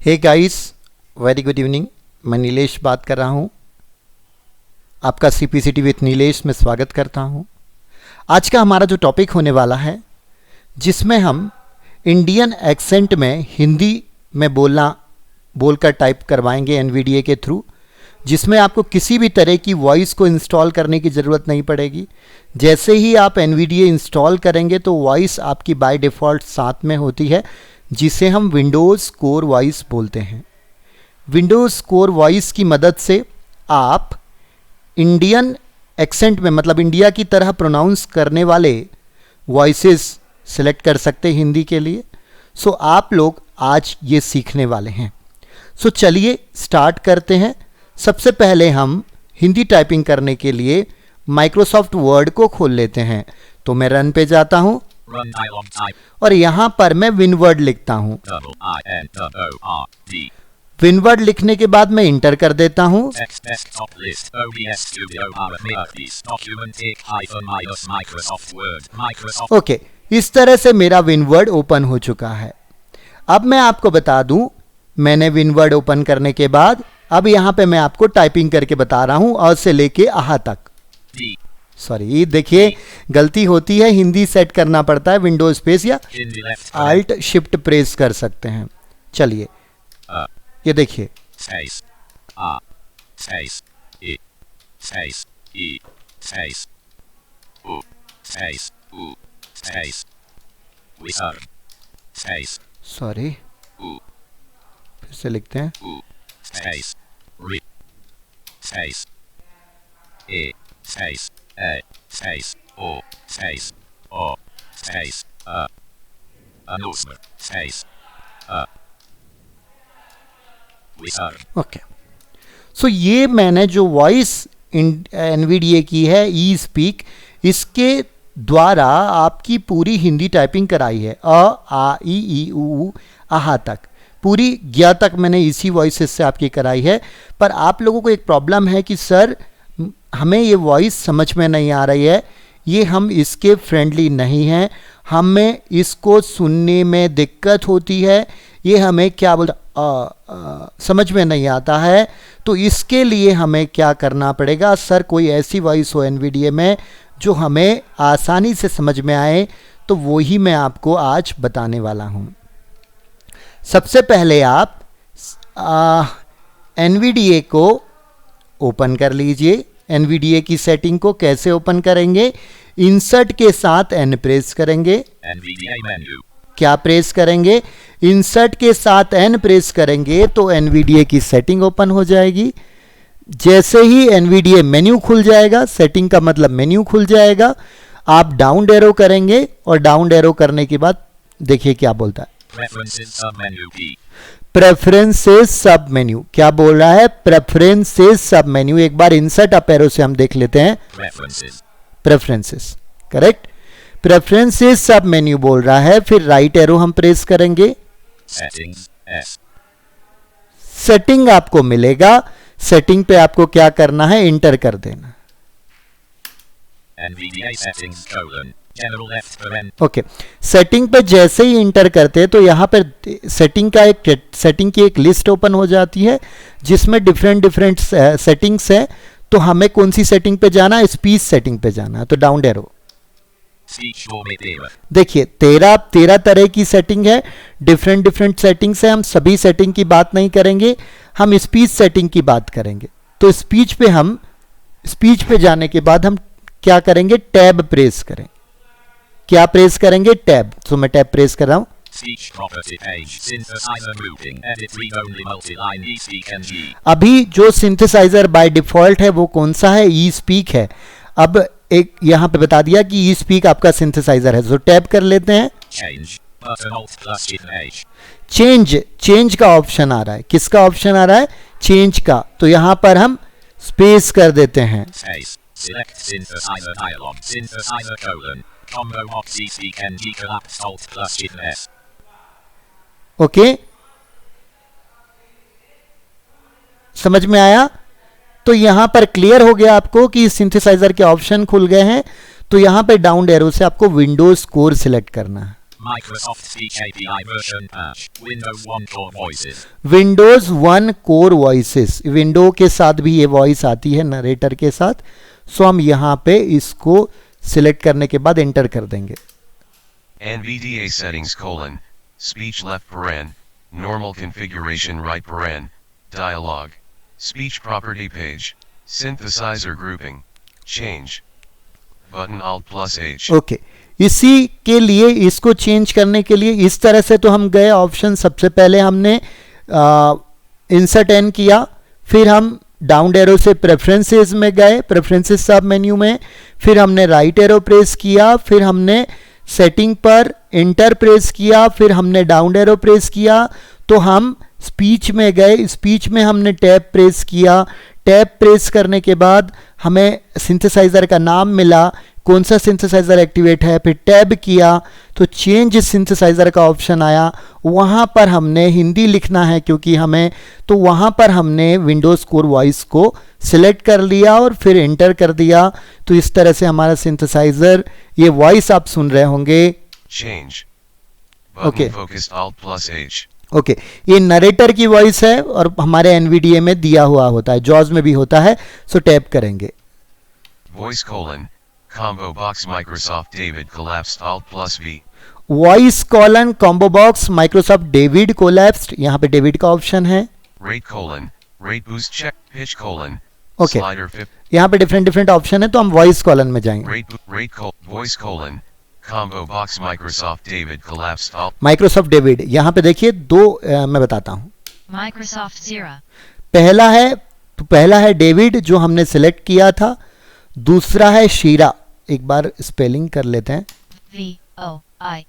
हे guys, very good evening. मैं नीलेश बात कर रहा हूँ। आपका CPCT विथ नीलेश में स्वागत करता हूँ। आज का हमारा जो टॉपिक होने वाला है, जिसमें हम इंडियन एक्सेंट में हिंदी में बोलकर टाइप करवाएंगे NVDA के थ्रू, जिसमें आपको किसी भी तरह की वॉइस को इंस्टॉल करने की ज़रूरत नहीं पड़ेगी। जैसे ही आप NVDA इंस्टॉल करेंगे तो वॉइस आपकी बाय डिफ़ॉल्ट साथ में होती है, जिसे हम विंडोज़ कोर वॉइस बोलते हैं। विंडोज़ कोर वॉइस की मदद से आप इंडियन एक्सेंट में, मतलब इंडिया की तरह प्रोनाउंस करने वाले वॉइसेस सेलेक्ट कर सकते हैं हिंदी के लिए। सो आप लोग आज ये सीखने वाले हैं। सो चलिए स्टार्ट करते हैं। सबसे पहले हम हिंदी टाइपिंग करने के लिए माइक्रोसॉफ्ट वर्ड को खोल लेते हैं। तो मैं रन पे जाता हूं और यहां पर मैं विनवर्ड लिखता हूं। विनवर्ड लिखने के बाद मैं इंटर कर देता हूं। ओके, इस तरह से मेरा विनवर्ड ओपन हो चुका है। अब मैं आपको बता दूं, मैंने विनवर्ड ओपन करने के बाद अब यहां पे मैं आपको टाइपिंग करके बता रहा हूं, अ से लेके आहा तक। सॉरी, देखिए गलती होती है, हिंदी सेट करना पड़ता है। विंडो स्पेस या Alt Shift प्रेस कर सकते हैं। चलिए ये देखिए, सॉरी फिर से लिखते हैं। ओके, सो ये मैंने जो वॉइस NVDA की है ई स्पीक, इसके द्वारा आपकी पूरी हिंदी टाइपिंग कराई है। अ आ ई ई उ आहा तक, पूरी ज्ञा तक मैंने इसी वॉइसेस से आपकी कराई है। पर आप लोगों को एक प्रॉब्लम है कि सर हमें ये वॉइस समझ में नहीं आ रही है, ये हम इसके फ्रेंडली नहीं हैं, हमें इसको सुनने में दिक्कत होती है, ये हमें क्या समझ में नहीं आता है। तो इसके लिए हमें क्या करना पड़ेगा? सर कोई ऐसी वॉइस हो NVDA में जो हमें आसानी से समझ में आए, तो वो ही मैं आपको आज बताने वाला हूँ। सबसे पहले आप NVDA को ओपन कर लीजिए। NVDA की सेटिंग को कैसे ओपन करेंगे? इंसर्ट के साथ N प्रेस करेंगे। NVDA मेन्यू क्या प्रेस करेंगे? इंसर्ट के साथ N प्रेस करेंगे तो NVDA की सेटिंग ओपन हो जाएगी। जैसे ही NVDA मेन्यू खुल जाएगा, सेटिंग का मतलब मेन्यू खुल जाएगा, आप डाउन एरो करेंगे और डाउन एरो करने के बाद देखिए क्या बोलता है। प्रेफरेंसेस सब मेन्यू क्या बोल रहा है? प्रेफरेंसेस सब मेन्यू। एक बार इंसर्ट अप एरो से हम देख लेते हैं। प्रेफरेंसेस करेक्ट, प्रेफरेंसेस सब मेन्यू बोल रहा है। फिर राइट एरो हम प्रेस करेंगे, सेटिंग आपको मिलेगा। सेटिंग पे आपको क्या करना है? इंटर कर देना। ओके, सेटिंग पे जैसे ही इंटर करते हैं तो यहाँ पर सेटिंग की एक लिस्ट ओपन हो जाती है, जिसमें डिफरेंट सेटिंग्स है। तो हमें कौन सी सेटिंग पे जाना है? स्पीच सेटिंग पे जाना है। तो डाउन एरो देखिए, 13 तरह की सेटिंग है, डिफरेंट सेटिंग्स है। हम सभी सेटिंग की बात नहीं करेंगे, हम स्पीच सेटिंग की बात करेंगे। तो स्पीच पे जाने के बाद हम क्या करेंगे? टैब प्रेस करें। क्या प्रेस करेंगे? टैब। तो मैं टैब प्रेस कर रहा हूं। अभी जो सिंथेसाइजर बाय डिफॉल्ट है वो कौन सा है? ई स्पीक है। अब एक यहां पे बता दिया कि ई स्पीक आपका सिंथेसाइजर है। तो टैब कर लेते हैं। चेंज का ऑप्शन आ रहा है। किसका ऑप्शन आ रहा है? चेंज का। तो यहां पर हम स्पेस कर देते हैं। ओके, समझ में आया? तो यहां पर क्लियर हो गया आपको कि सिंथेसाइजर के ऑप्शन खुल गए हैं। तो यहां पे डाउन एरो से आपको विंडोज कोर सिलेक्ट करना है। Microsoft Speech API version patch. Windows 1 Core Voices. Windows 1 core voices, window के साथ भी ये वॉइस आती है नरेटर के साथ। सो हम यहाँ पे इसको सिलेक्ट करने के बाद एंटर कर देंगे। NVDA settings : speech left paren, normal configuration right paren, dialog, speech property page, synthesizer grouping, change button Alt+H। Okay, इसी के लिए इसको चेंज करने के लिए इस तरह से तो हम गए ऑप्शन, सबसे पहले हमने इंसर्ट एन किया, फिर हम डाउन एरो से प्रेफरेंसेस में गए, प्रेफरेंसेस सब मेन्यू में, फिर हमने राइट एरो प्रेस किया, फिर हमने सेटिंग पर एंटर प्रेस किया, फिर हमने डाउन एरो प्रेस किया, तो हम स्पीच में गए, स्पीच में हमने टैब प्रेस किया, टैब प्रेस करने के बाद हमें सिंथेसाइजर का नाम मिला, कौन सा सिंथेसाइजर एक्टिवेट है, फिर टैब किया तो चेंज सिंथेसाइजर का ऑप्शन आया, वहाँ पर हमने हिंदी लिखना है क्योंकि हमें, तो वहाँ पर हमने विंडोज़ कोर वॉइस को सिलेक्ट कर लिया और फिर एंटर कर दिया। तो इस तरह से हमारा सिंथेसाइजर, ये वॉइस आप सुन रहे होंगे। Change okay focused Alt+H। Okay, ये नरेटर की वॉइस है और हमारे एनवीडीए में दिया हुआ होता है, जॉज में भी होता है। सो टैप करेंगे voice : combo box Microsoft David collapsed Alt+V। Voice colon combo box Microsoft David collapsed, यहाँ पे डेविड का ऑप्शन है। rate : rate boost check, pitch : okay, slider 50। यहाँ पे डिफरेंट ऑप्शन है, तो हम वॉइस कॉलन में जाएंगे। voice : combo box Microsoft David collapsed Alt। Microsoft David, यहाँ पे देखिए दो मैं बताता हूँ। Microsoft Zira. पहला है डेविड जो हमने सिलेक्ट किया था, दूसरा है शीरा। एक बार स्पेलिंग कर लेते हैं। VOICE: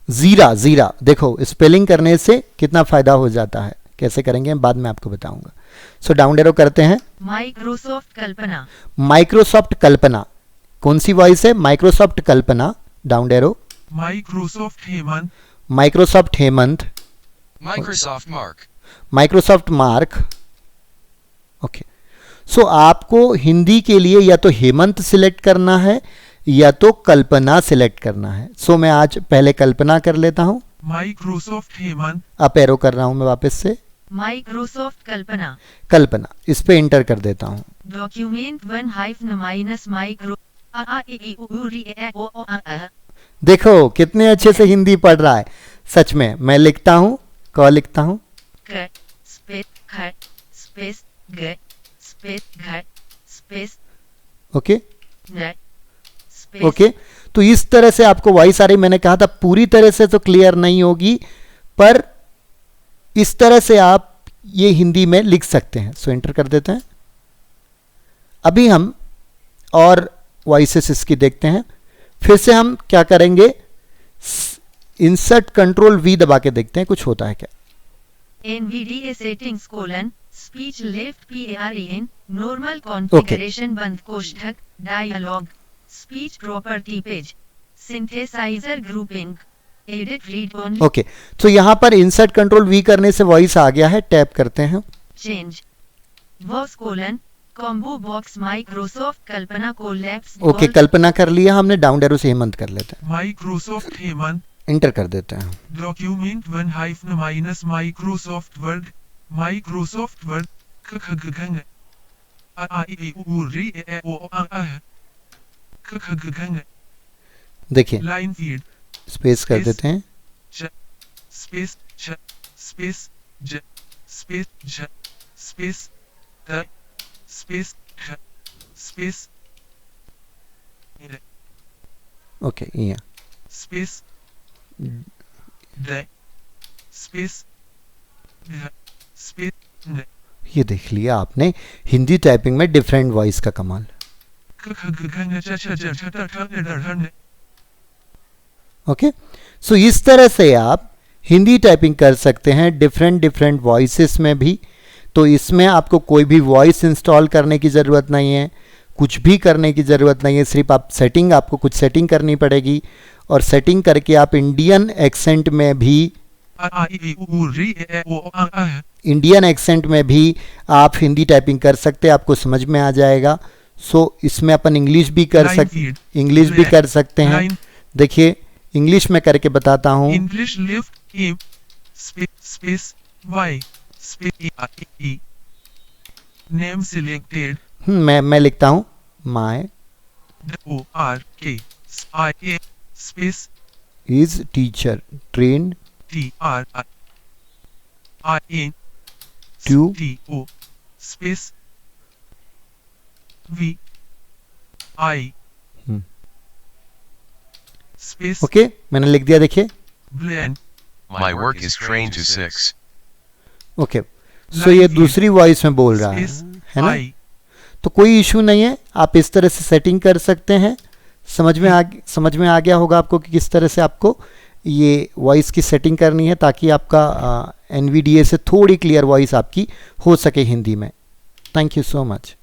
जीरा, जीरा देखो स्पेलिंग करने से कितना फायदा हो जाता है, कैसे करेंगे बाद में आपको बताऊंगा। सो डाउन एरो करते हैं। Microsoft कल्पना। माइक्रोसॉफ्ट कल्पना, कौन सी वॉइस है? Microsoft Kalpana. Down arrow. Microsoft Hemant. Microsoft Hemant. Microsoft Mark। Microsoft Mark. Okay, so आपको हिंदी के लिए या तो हेमंत सिलेक्ट करना है या तो कल्पना सिलेक्ट करना है। सो मैं आज पहले कल्पना कर लेता हूं। Microsoft हेमंत। अप एरो कर रहा हूं मैं वापस से। Microsoft कल्पना। कल्पना, इस पे इंटर कर देता हूं। Document 1 -micro। देखो कितने अच्छे से हिंदी पढ़ रहा है, सच में। मैं लिखता हूं, क लिखता हूं, ओके ओके। तो इस तरह से आपको वॉइस आ रही। मैंने कहा था पूरी तरह से तो क्लियर नहीं होगी, पर इस तरह से आप ये हिंदी में लिख सकते हैं। सो एंटर कर देते हैं। अभी हम और वॉइसेस इसकी देखते हैं। फिर से हम क्या करेंगे, इंसर्ट कंट्रोल वी दबा के देखते हैं कुछ होता है क्या। NVDA settings : speech left paren, normal configuration बंद कोष्ठक, dialog, speech property page, synthesizer grouping, edit read only। Okay, तो यहां पर इंसर्ट कंट्रोल वी करने से वॉइस आ गया है। टैप करते हैं। change voice : combo box Microsoft कल्पना collapsed। ओके, कल्पना कर लिया हमने। डाउन एरो से हेमंत कर लेते हैं। Microsoft हेमंत। इंटर कर देते हैं। Document 1 - Microsoft Word। Microsoft Word। देखिए लाइन फीड। स्पेस कर देते हैं। Space space space space space space okay, ये स्पेस स्पेस स्पेस। ये देख लिया आपने हिंदी टाइपिंग में डिफरेंट वॉइस का कमाल। ओके, सो इस तरह से आप हिंदी टाइपिंग कर सकते हैं डिफरेंट वॉइसेस में भी। तो इसमें आपको कोई भी वॉइस इंस्टॉल करने की ज़रूरत नहीं है, कुछ भी करने की ज़रूरत नहीं है। सिर्फ आप आपको कुछ सेटिंग करनी पड़ेगी और सेटिंग करके आप इंडियन एक्सेंट में भी आई ई उ री ए ओ आ इंडियन एक्सेंट में भी आप हिंदी टाइपिंग कर सकते हैं, आपको समझ में आ जाएगा। सो इसमें अपन इंग्लिश भी कर सकते हैं। देखिए इंग्लिश में करके बताता हूँ। English lift E space Y space E name selected. मैं लिखता हूँ my O R K I A space is teacher trained T R I N to T O space V I space okay मैंने लिख दिया। देखिए blend. My work is trained to 6. Okay so ये दूसरी voice में बोल रहा है ना। तो कोई इशू नहीं है, आप इस तरह से सेटिंग कर सकते हैं। समझ में आ गया होगा आपको कि किस तरह से आपको ये वॉइस की सेटिंग करनी है ताकि आपका NVDA से थोड़ी क्लियर वॉइस आपकी हो सके हिंदी में। Thank you so much.